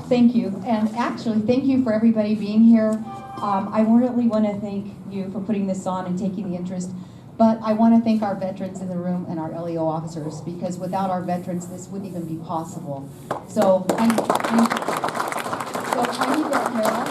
Thank you. And actually, thank you for everybody being here. I really want to thank you for putting this on and taking the interest. But I want to thank our veterans in the room and our LEO officers, because without our veterans, this wouldn't even be possible. So I'm Herrell.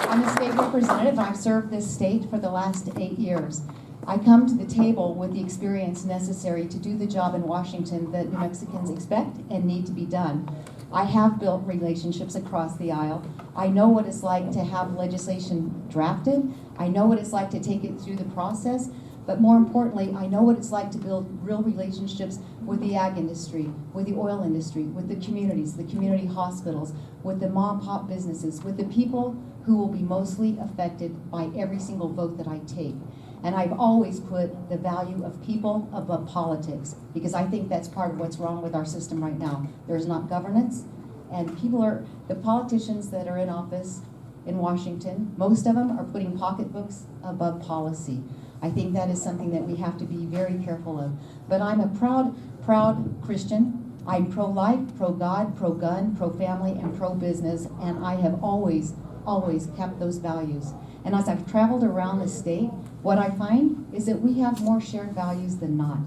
I'm a state representative, and I've served this state for the last 8 years. I come to the table with the experience necessary to do the job in Washington that New Mexicans expect and need to be done. I have built relationships across the aisle. I know what it's like to have legislation drafted. I know what it's like to take it through the process. But more importantly, I know what it's like to build real relationships with the ag industry, with the oil industry, with the communities, the community hospitals, with the mom and pop businesses, with the people who will be mostly affected by every single vote that I take. And I've always put the value of people above politics, because I think that's part of what's wrong with our system right now. There's not governance, and the politicians that are in office in Washington, most of them are putting pocketbooks above policy. I think that is something that we have to be very careful of. But I'm a proud Christian. I'm pro-life, pro-God, pro-gun, pro-family, and pro-business, and I have always kept those values. And as I've traveled around the state, what I find is that we have more shared values than not.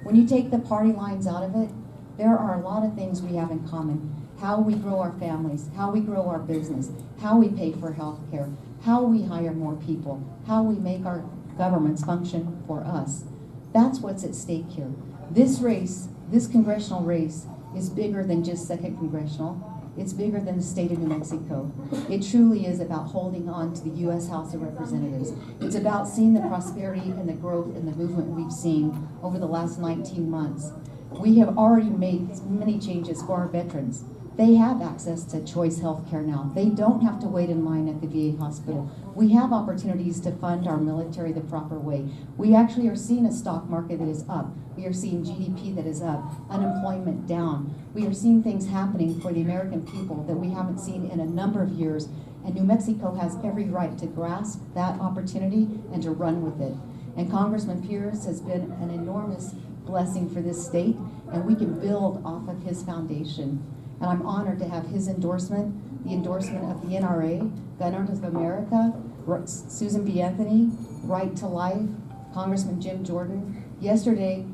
When you take the party lines out of it, there are a lot of things we have in common. How we grow our families, how we grow our business, how we pay for health care, how we hire more people, how we make our governments function for us. That's what's at stake here. This race, this congressional race, is bigger than just second congressional. It's bigger than the state of New Mexico. It truly is about holding on to the U.S. House of Representatives. It's about seeing the prosperity and the growth and the movement we've seen over the last 19 months. We have already made many changes for our veterans. They have access to choice health care now. They don't have to wait in line at the VA hospital. We have opportunities to fund our military the proper way. We actually are seeing a stock market that is up. We are seeing GDP that is up, unemployment down. We are seeing things happening for the American people that we haven't seen in a number of years. And New Mexico has every right to grasp that opportunity and to run with it. And Congressman Pierce has been an enormous blessing for this state, and we can build off of his foundation. And I'm honored to have his endorsement, the endorsement of the NRA, Gunners of America, Susan B. Anthony, Right to Life, Congressman Jim Jordan. Yesterday,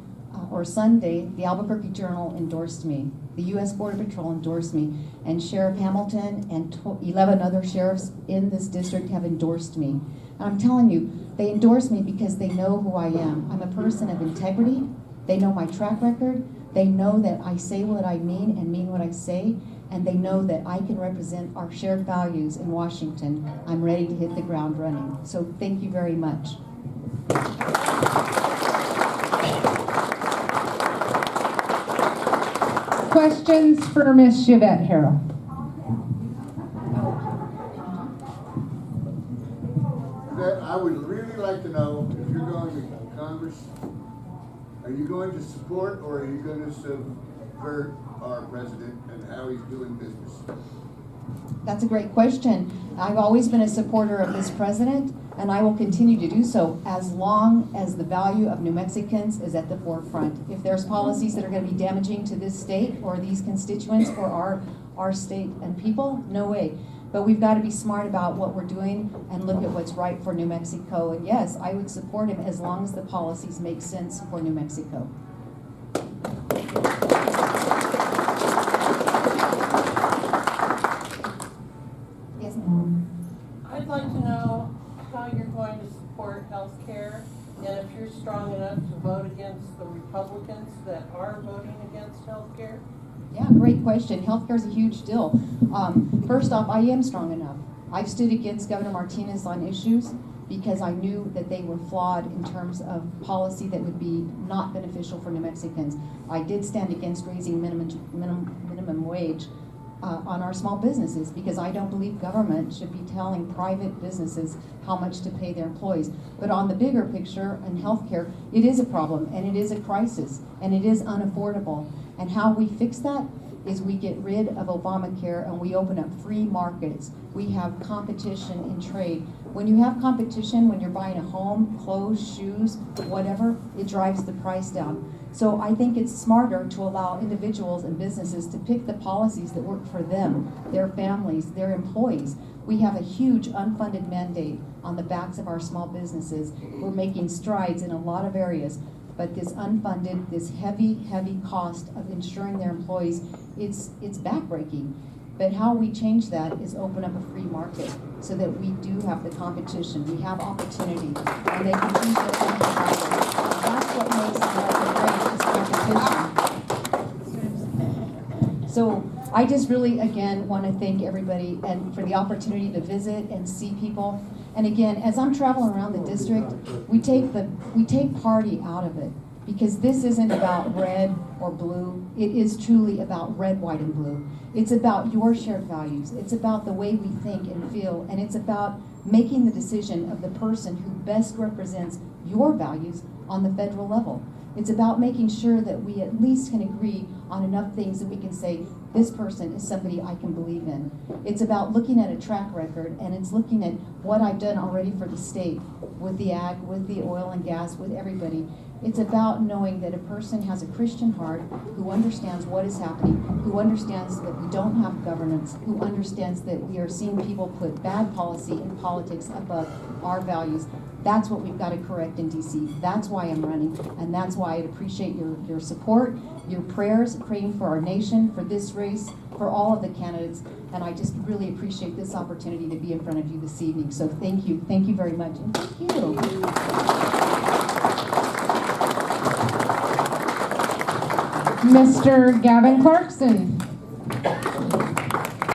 or Sunday, the Albuquerque Journal endorsed me. The U.S. Border Patrol endorsed me. And Sheriff Hamilton and 11 other sheriffs in this district have endorsed me. And I'm telling you, they endorse me because they know who I am. I'm a person of integrity. They know my track record. They know that I say what I mean and mean what I say, and they know that I can represent our shared values in Washington. I'm ready to hit the ground running. So thank you very much. Questions for Ms. Yvette Herrell? I would really like to know, if you're going to Congress, are you going to support or are you going to subvert our president and how he's doing business? That's a great question. I've always been a supporter of this president, and I will continue to do so as long as the value of New Mexicans is at the forefront. If there's policies that are going to be damaging to this state or these constituents or our state and people, no way. But we've got to be smart about what we're doing and look at what's right for New Mexico. And yes, I would support him as long as the policies make sense for New Mexico. Yes, ma'am. I'd like to know how you're going to support health care, and if you're strong enough to vote against the Republicans that are voting against health care. Yeah, great question. Healthcare is a huge deal. First off, I am strong enough. I've stood against Governor Martinez on issues because I knew that they were flawed in terms of policy that would be not beneficial for New Mexicans. I did stand against raising minimum wage on our small businesses because I don't believe government should be telling private businesses how much to pay their employees. But on the bigger picture in healthcare, it is a problem and it is a crisis and it is unaffordable. And how we fix that is we get rid of Obamacare and we open up free markets. We have competition in trade. When you have competition, when you're buying a home, clothes, shoes, whatever, it drives the price down. So I think it's smarter to allow individuals and businesses to pick the policies that work for them, their families, their employees. We have a huge unfunded mandate on the backs of our small businesses. We're making strides in a lot of areas, but this unfunded, this heavy cost of insuring their employees, it's backbreaking. But how we change that is open up a free market so that we do have the competition, we have opportunity, and they can choose their own provider. That's what makes America great, is competition. So I just really, again, want to thank everybody and for the opportunity to visit and see people. And again, as I'm traveling around the district, we take party out of it, because this isn't about red or blue. It is truly about red, white, and blue. It's about your shared values. It's about the way we think and feel, and it's about making the decision of the person who best represents your values on the federal level. It's about making sure that we at least can agree on enough things that we can say, this person is somebody I can believe in. It's about looking at a track record, and it's looking at what I've done already for the state, with the ag, with the oil and gas, with everybody. It's about knowing that a person has a Christian heart, who understands what is happening, who understands that we don't have governance, who understands that we are seeing people put bad policy and politics above our values. That's what we've got to correct in DC. That's why I'm running, and that's why I appreciate your support, your prayers, praying for our nation, for this race, for all of the candidates, and I just really appreciate this opportunity to be in front of you this evening. So thank you very much, and thank you. Mr. Gavin Clarkson.